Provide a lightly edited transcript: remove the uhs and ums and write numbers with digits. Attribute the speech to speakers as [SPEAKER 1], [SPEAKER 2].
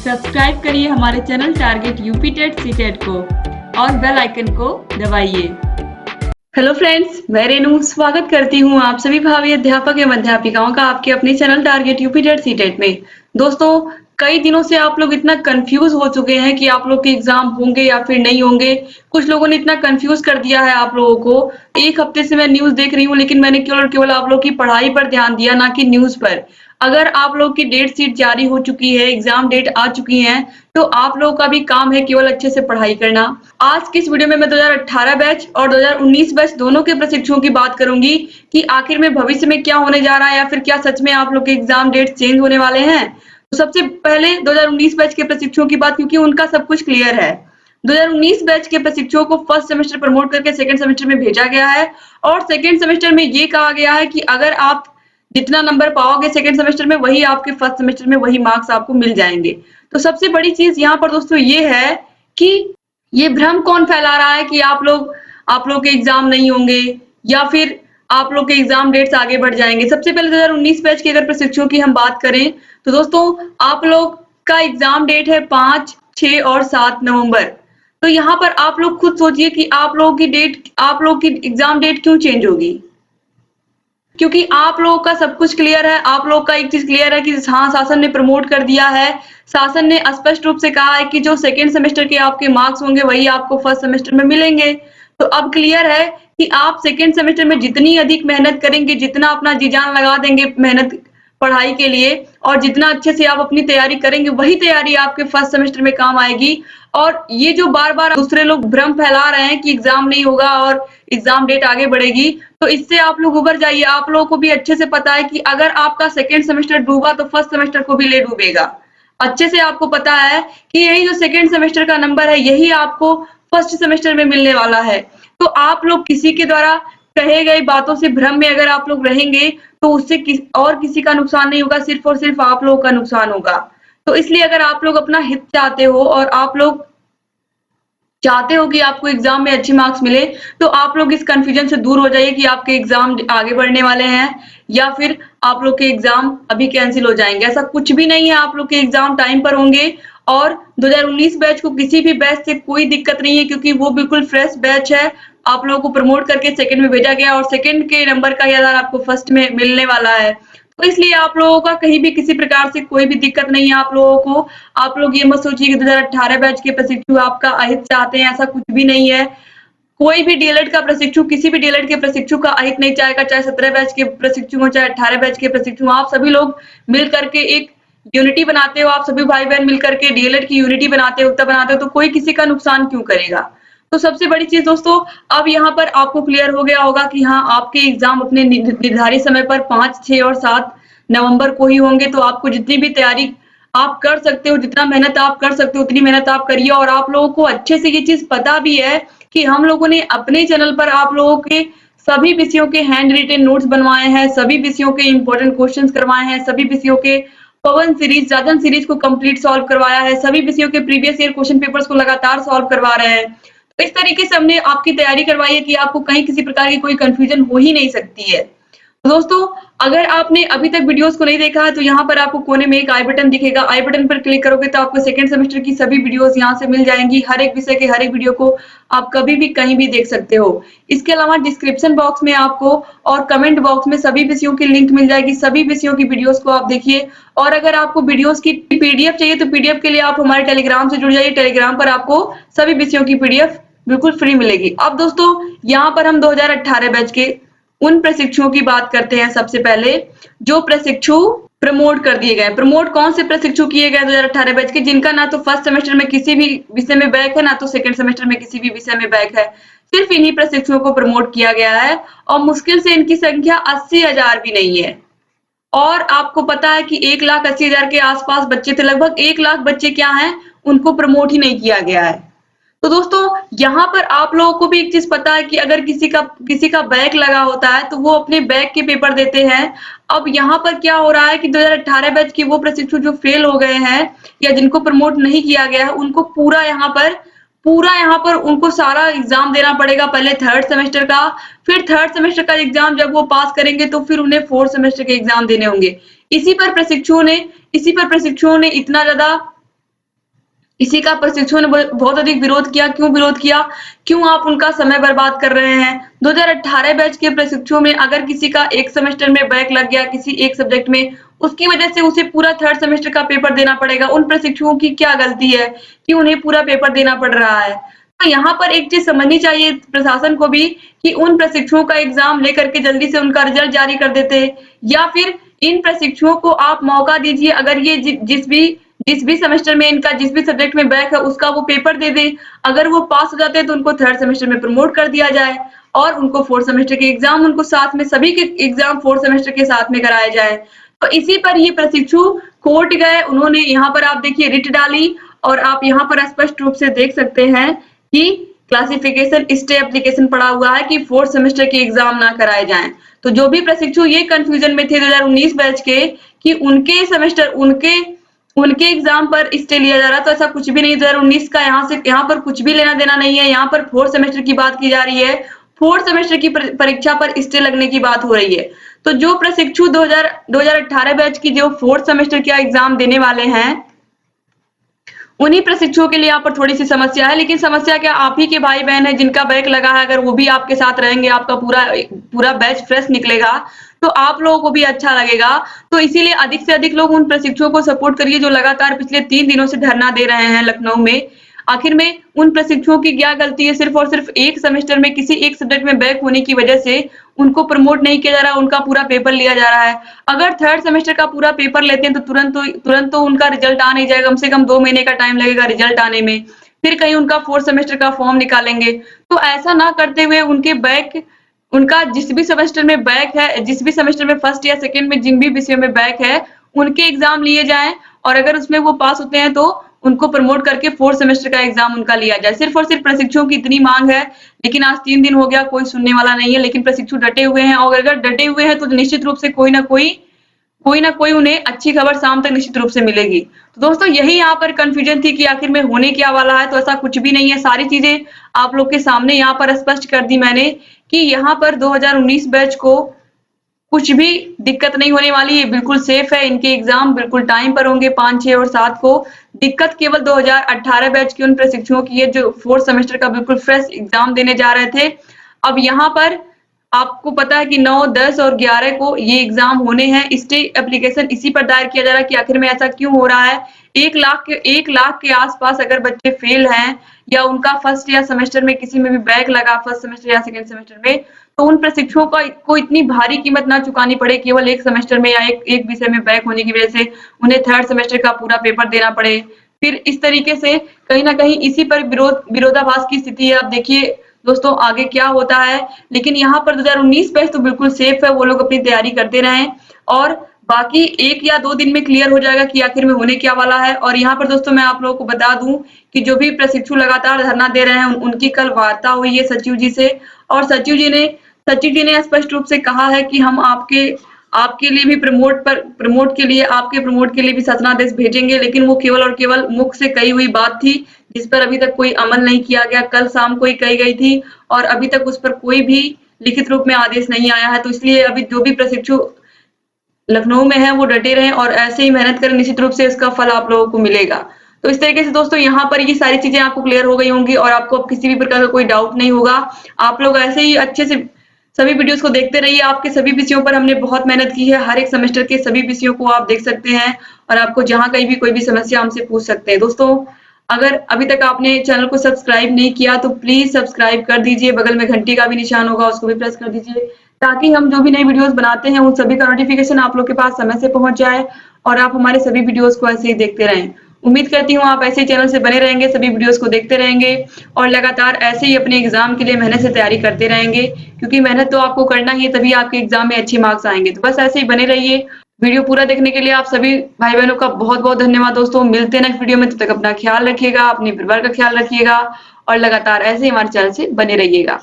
[SPEAKER 1] Subscribe करिए हमारे channel target UP TET CTET को और बेल आइकन को दबाइए। हेलो फ्रेंड्स, मैं रेनू स्वागत करती हूँ आप सभी भावी अध्यापक एवं अध्यापिकाओं का आपके अपने channel target UP TET CTET में। दोस्तों, कई दिनों से आप लोग इतना कंफ्यूज हो चुके हैं कि आप लोग के एग्जाम होंगे या फिर नहीं होंगे। कुछ लोगों ने इतना कंफ्यूज कर दिया है आप लोगों को। एक हफ्ते से मैं न्यूज देख रही हूँ, लेकिन मैंने केवल और केवल आप लोग की पढ़ाई पर ध्यान दिया, ना कि न्यूज पर। अगर आप लोग की डेट शीट जारी हो चुकी है, एग्जाम डेट आ चुकी है, तो आप लोगों का भी काम है केवल अच्छे से पढ़ाई करना। आज की इस वीडियो में मैं 2018 बैच और 2019 बैच दोनों के प्रशिक्षुओं की बात करूंगी कि आखिर में भविष्य में क्या होने जा रहा है, या फिर क्या सच में आप लोग के एग्जाम डेट चेंज होने वाले हैं। तो सबसे पहले 2019 बैच के प्रशिक्षुओं की बात, क्योंकि उनका सब कुछ क्लियर है। 2019 बैच के प्रशिक्षुओं को फर्स्ट सेमेस्टर प्रमोट करके सेकंड सेमेस्टर में भेजा गया है, और सेकंड सेमेस्टर में ये कहा गया है कि अगर आप जितना नंबर पाओगे सेकंड सेमेस्टर में, वही आपके फर्स्ट सेमेस्टर में वही मार्क्स आपको मिल जाएंगे। तो सबसे बड़ी चीज यहाँ पर दोस्तों ये है कि ये भ्रम कौन फैला रहा है कि आप लोग के एग्जाम नहीं होंगे या फिर आप लोग के एग्जाम डेट्स आगे बढ़ जाएंगे। सबसे पहले 2019 बैच के अगर प्रशिक्षुओं की हम बात करें तो दोस्तों आप लोग का एग्जाम डेट है 5, 6 और 7 नवंबर। तो यहाँ पर आप लोग खुद सोचिए कि आप लोग की एग्जाम डेट क्यों चेंज होगी, क्योंकि आप लोगों का सब कुछ क्लियर है। आप लोग का एक चीज क्लियर है कि हाँ, शासन ने प्रमोट कर दिया है। शासन ने स्पष्ट रूप से कहा है कि जो सेकेंड सेमेस्टर के आपके मार्क्स होंगे वही आपको फर्स्ट सेमेस्टर में मिलेंगे। तो अब क्लियर है कि आप सेकेंड सेमेस्टर में जितनी अधिक मेहनत करेंगे, जितना अपना जी जान लगा देंगे मेहनत पढ़ाई के लिए, और जितना अच्छे से आप अपनी तैयारी करेंगे, वही तैयारी आपके फर्स्ट सेमेस्टर में काम आएगी। और ये जो बार बार दूसरे लोग भ्रम फैला रहे हैं कि एग्जाम नहीं होगा और एग्जाम डेट आगे बढ़ेगी, तो इससे आप लोग उबर जाइए। आप लोगों को भी अच्छे से पता है कि अगर आपका सेकेंड सेमेस्टर डूबा तो फर्स्ट सेमेस्टर को भी ले डूबेगा। अच्छे से आपको पता है कि यही जो सेकेंड सेमेस्टर का नंबर है, यही आपको फर्स्ट सेमेस्टर में मिलने वाला है। तो आप लोग किसी के द्वारा कहे गई बातों से भ्रम में अगर आप लोग रहेंगे तो उससे किसी का नुकसान नहीं होगा, सिर्फ और सिर्फ आप लोगों का नुकसान होगा। तो इसलिए अगर आप लोग अपना हित चाहते हो और आप लोग चाहते हो कि आपको एग्जाम में अच्छे मार्क्स मिले, तो आप लोग इस कंफ्यूजन से दूर हो जाइए कि आपके एग्जाम आगे बढ़ने वाले हैं या फिर आप लोग के एग्जाम अभी कैंसिल हो जाएंगे। ऐसा कुछ भी नहीं है, आप लोग के एग्जाम टाइम पर होंगे। और 2019 बैच को किसी भी बैच से कोई दिक्कत नहीं है, क्योंकि वो बिल्कुल फ्रेश बैच है। आप लोगों को प्रमोट करके सेकंड में भेजा गया और सेकंड के नंबर का ही आधार आपको फर्स्ट में मिलने वाला है। तो इसलिए आप लोगों का कहीं भी किसी प्रकार से कोई भी दिक्कत नहीं है आप लोगों को। आप लोग ये मत सोचिए कि 2018 बैच के प्रशिक्षु आपका अहित चाहते हैं, ऐसा कुछ भी नहीं है। कोई भी डीएलएड का प्रशिक्षु किसी भी डीएलएड के प्रशिक्षु का अहित नहीं चाहेगा, चाहे 17 बैच के प्रशिक्षु हो, चाहे 18 बैच के प्रशिक्षु। आप सभी लोग मिल करके एक यूनिटी बनाते हो, आप सभी भाई बहन मिलकर के डीएलएड की यूनिटी बनाते हो, उत्तर बनाते हो, तो कोई किसी का नुकसान क्यों करेगा। तो सबसे बड़ी चीज दोस्तों, अब यहाँ पर आपको क्लियर हो गया होगा कि हाँ, आपके एग्जाम अपने निर्धारित समय पर 5, 6 और 7 नवंबर को ही होंगे। तो आपको जितनी भी तैयारी आप कर सकते हो, जितना मेहनत आप कर सकते हो, उतनी मेहनत आप करिए। और आप लोगों को अच्छे से ये चीज पता भी है कि हम लोगों ने अपने चैनल पर आप लोगों के सभी विषयों के हैंड रिटेन नोट्स बनवाए हैं, सभी विषयों के इंपॉर्टेंट क्वेश्चंस करवाए हैं, सभी विषयों के पवन सीरीज, जाजन सीरीज को कंप्लीट सॉल्व करवाया है, सभी विषयों के प्रीवियस ईयर क्वेश्चन पेपर्स को लगातार सॉल्व करवा रहे हैं। तो इस तरीके से हमने आपकी तैयारी करवाई है कि आपको कहीं किसी प्रकार की कोई कंफ्यूजन हो ही नहीं सकती है। तो दोस्तों, अगर आपने अभी तक वीडियोस को नहीं देखा है तो यहाँ पर आपको कोने में एक आई बटन दिखेगा। आई बटन पर क्लिक करोगे तो आपको सेकंड सेमेस्टर की सभी वीडियोस यहाँ से मिल जाएंगी। हर एक विषय के हर एक वीडियो को आप कभी भी कहीं भी देख सकते हो। इसके अलावा डिस्क्रिप्शन बॉक्स में आपको और कमेंट बॉक्स में सभी विषयों की लिंक मिल जाएगी। सभी विषयों की वीडियोस को आप देखिए। और अगर आपको वीडियोस की पीडीएफ चाहिए तो पीडीएफ के लिए आप हमारे टेलीग्राम से जुड़ जाइए। टेलीग्राम पर आपको सभी विषयों की पीडीएफ बिल्कुल फ्री मिलेगी। अब दोस्तों, यहाँ पर हम 2018 बैच के उन प्रशिक्षुओं की बात करते हैं। सबसे पहले जो प्रशिक्षु प्रमोट कर दिए गए। प्रमोट कौन से प्रशिक्षु किए गए 2018 बैच के, जिनका ना तो फर्स्ट सेमेस्टर में किसी भी विषय में बैक है, ना तो सेकंड सेमेस्टर में किसी भी विषय में बैक है। सिर्फ इन्हीं प्रशिक्षुओं को प्रमोट किया गया है, और मुश्किल से इनकी संख्या 80,000 भी नहीं है। और आपको पता है कि 1,80,000 के आसपास बच्चे थे। लगभग 1 लाख बच्चे क्या हैं, उनको प्रमोट ही नहीं किया गया है। तो दोस्तों, यहाँ पर आप लोगों को भी एक चीज पता है कि अगर किसी का बैक लगा होता है तो वो अपने बैक के पेपर देते हैं। अब यहाँ पर क्या हो रहा है कि 2018 बैच के वो प्रशिक्षु जो फेल हो गए हैं या जिनको प्रमोट नहीं किया गया है, उनको पूरा यहाँ पर उनको सारा एग्जाम देना पड़ेगा। पहले थर्ड सेमेस्टर का, फिर थर्ड सेमेस्टर का एग्जाम जब वो पास करेंगे तो फिर उन्हें फोर्थ सेमेस्टर के एग्जाम देने होंगे। इसी पर प्रशिक्षुओं ने इतना ज्यादा इसी का प्रशिक्षुओं ने बहुत अधिक विरोध किया। क्यों विरोध किया? क्यों आप उनका समय बर्बाद कर रहे हैं? 2018 बैच के प्रशिक्षुओं में अगर किसी का एक सेमेस्टर में बैक लग गया किसी एक सब्जेक्ट में, उसकी वजह से उसे पूरा थर्ड सेमेस्टर का पेपर देना पड़ेगा। उन प्रशिक्षुओं की क्या गलती है कि उन्हें पूरा पेपर देना पड़ रहा है? तो यहाँ पर एक चीज समझनी चाहिए प्रशासन को भी कि उन प्रशिक्षुओं का एग्जाम लेकर के जल्दी से उनका रिजल्ट जारी कर देते, या फिर इन प्रशिक्षुओं को आप मौका दीजिए। अगर ये जिस भी सेमेस्टर में इनका जिस भी सब्जेक्ट में बैक है उसका वो पेपर दे दें। अगर वो पास हो जाते हैं तो उनको थर्ड सेमेस्टर में प्रमोट कर दिया जाए और उनको फोर्थ सेमेस्टर के एग्जाम उनको साथ में सभी के एग्जाम फोर्थ सेमेस्टर के साथ में कराए जाए। तो इसी पर ये प्रशिक्षु कोर्ट गए। उन्होंने यहाँ पर आप देखिए रिट डाली और आप यहाँ पर स्पष्ट रूप से देख सकते हैं कि क्लासिफिकेशन स्टे एप्लीकेशन पड़ा हुआ है कि फोर्थ सेमेस्टर के एग्जाम ना कराए जाएं। तो जो भी प्रशिक्षु ये कंफ्यूजन में थे 2019 बैच के कि उनके सेमेस्टर उनके एग्जाम पर स्टे लिया जा रहा, तो ऐसा कुछ भी नहीं। 2019 का यहाँ पर कुछ भी लेना देना नहीं है। यहाँ पर फोर्थ सेमेस्टर की बात की जा रही है। फोर्थ सेमेस्टर की परीक्षा पर स्टे लगने की बात हो रही है। तो जो प्रशिक्षु 2018 बैच की जो फोर्थ सेमेस्टर का एग्जाम देने वाले हैं, उन्हीं प्रशिक्षुओं के लिए यहाँ पर थोड़ी सी समस्या है। लेकिन समस्या क्या, आप ही के भाई बहन है जिनका बैक लगा है, अगर वो भी आपके साथ रहेंगे, आपका पूरा बैच फ्रेश निकलेगा तो आप लोगों को भी अच्छा लगेगा। तो इसीलिए अधिक से अधिक लोग उन प्रशिक्षुओं को सपोर्ट करिए जो लगातार पिछले 3 दिनों से धरना दे रहे हैं लखनऊ में। आखिर में उन प्रशिक्षुओं की क्या गलती है? सिर्फ और सिर्फ एक सेमेस्टर में किसी एक सब्जेक्ट में बैक होने की वजह से उनको प्रमोट नहीं किया जा रहा, उनका पूरा पेपर लिया जा रहा है। अगर थर्ड सेमेस्टर का पूरा पेपर लेते हैं तो तुरंत तो उनका रिजल्ट आ नहीं जाएगा। कम से कम 2 महीने का टाइम लगेगा रिजल्ट आने में। फिर कहीं उनका फोर्थ सेमेस्टर का फॉर्म निकालेंगे। तो ऐसा ना करते हुए उनका जिस भी सेमेस्टर में बैक है, जिस भी सेमेस्टर में फर्स्ट या सेकंड में जिन भी विषयों में बैक है, उनके एग्जाम लिए जाएं और अगर उसमें वो पास होते हैं तो उनको प्रमोट करके फोर्थ सेमेस्टर का एग्जाम उनका लिया जाए। सिर्फ और सिर्फ प्रशिक्षुओं की इतनी मांग है। लेकिन आज 3 दिन हो गया, कोई सुनने वाला नहीं है। लेकिन प्रशिक्षु डटे हुए हैं और अगर डटे हुए हैं तो निश्चित रूप से कोई ना कोई उन्हें अच्छी खबर शाम तक निश्चित रूप से मिलेगी। तो दोस्तों यही यहाँ पर कंफ्यूजन थी कि आखिर में होने क्या वाला है। तो ऐसा कुछ भी नहीं है। सारी चीजें आप लोग के सामने यहाँ पर स्पष्ट कर दी मैंने कि यहाँ पर 2019 बैच को कुछ भी दिक्कत नहीं होने वाली है। बिल्कुल सेफ है। इनके एग्जाम बिल्कुल टाइम पर होंगे 5, 6 और 7 को। दिक्कत केवल 2018 बैच के उन प्रशिक्षुओं की है जो फोर्थ सेमेस्टर का बिल्कुल फ्रेश एग्जाम देने जा रहे थे। अब यहाँ पर आपको पता है कि 9, 10 और 11 को ये एग्जाम होने हैं। स्टे एप्लीकेशन इसी पर दायर किया जा रहा है कि आखिर में ऐसा क्यों हो रहा है। 1 लाख के आसपास अगर बच्चे फेल हैं या उनका फर्स्ट या सेमेस्टर में किसी में भी बैक लगा, फर्स्ट सेमेस्टर या सेकंड सेमेस्टर में, तो उन प्रशिक्षुओं को इतनी भारी कीमत ना चुकानी पड़े केवल एक सेमेस्टर में या एक विषय में बैक होने की वजह से उन्हें थर्ड सेमेस्टर का पूरा पेपर देना पड़े। फिर इस तरीके से कहीं ना कहीं इसी पर विरोधाभास की स्थिति है। अब देखिए दोस्तों आगे क्या होता है। लेकिन यहाँ पर 2019 बैच तो बिल्कुल सेफ है। वो लोग अपनी तैयारी करते रहें और बाकी 1 या 2 दिन में क्लियर हो जाएगा कि आखिर में होने क्या वाला है। और यहाँ पर दोस्तों मैं आप लोगों को बता दूं कि जो भी प्रशिक्षु लगातार धरना दे रहे हैं उनकी कल वार्ता हुई है सचिव जी से और सचिव जी ने स्पष्ट रूप से कहा है कि हम आपके लिए भी प्रमोट के लिए भी शासनादेश भेजेंगे। लेकिन वो केवल और केवल मुख से कही हुई बात थी जिस पर अभी तक कोई अमल नहीं किया गया। कल शाम को ही कही गई थी और अभी तक उस पर कोई भी लिखित रूप में आदेश नहीं आया है। तो इसलिए अभी जो भी प्रशिक्षु लखनऊ में है वो डटे रहें और ऐसे ही मेहनत करें। निश्चित रूप से इसका फल आप लोगों को मिलेगा। तो इस तरीके से दोस्तों यहाँ पर ये सारी चीजें आपको क्लियर हो गई होंगी और आपको अब किसी भी प्रकार का कोई डाउट नहीं होगा। आप लोग ऐसे ही अच्छे से सभी वीडियोस को देखते रहिए। आपके सभी विषयों पर हमने बहुत मेहनत की है। हर एक सेमेस्टर के सभी विषयों को आप देख सकते हैं और आपको जहां कहीं भी कोई भी समस्या हमसे पूछ सकते हैं। दोस्तों अगर अभी तक आपने चैनल को सब्सक्राइब नहीं किया तो प्लीज सब्सक्राइब कर दीजिए। बगल में घंटी का भी निशान होगा, उसको भी प्रेस कर दीजिए ताकि हम जो भी नई वीडियोस बनाते हैं उन सभी का नोटिफिकेशन आप लोग के पास समय से पहुंच जाए और आप हमारे सभी वीडियोस को ऐसे ही देखते रहें। उम्मीद करती हूँ आप ऐसे चैनल से बने रहेंगे, सभी वीडियोस को देखते रहेंगे और लगातार ऐसे ही अपने एग्जाम के लिए मेहनत से तैयारी करते रहेंगे, क्योंकि मेहनत तो आपको करना ही है, तभी आपके एग्जाम में अच्छे मार्क्स आएंगे। तो बस ऐसे ही बने रहिए। वीडियो पूरा देखने के लिए आप सभी भाई बहनों का बहुत बहुत धन्यवाद। दोस्तों मिलते हैं नेक्स्ट वीडियो में। तब तक अपना ख्याल रखिएगा, अपने परिवार का ख्याल रखिएगा और लगातार ऐसे ही हमारे चैनल से बने रहिएगा।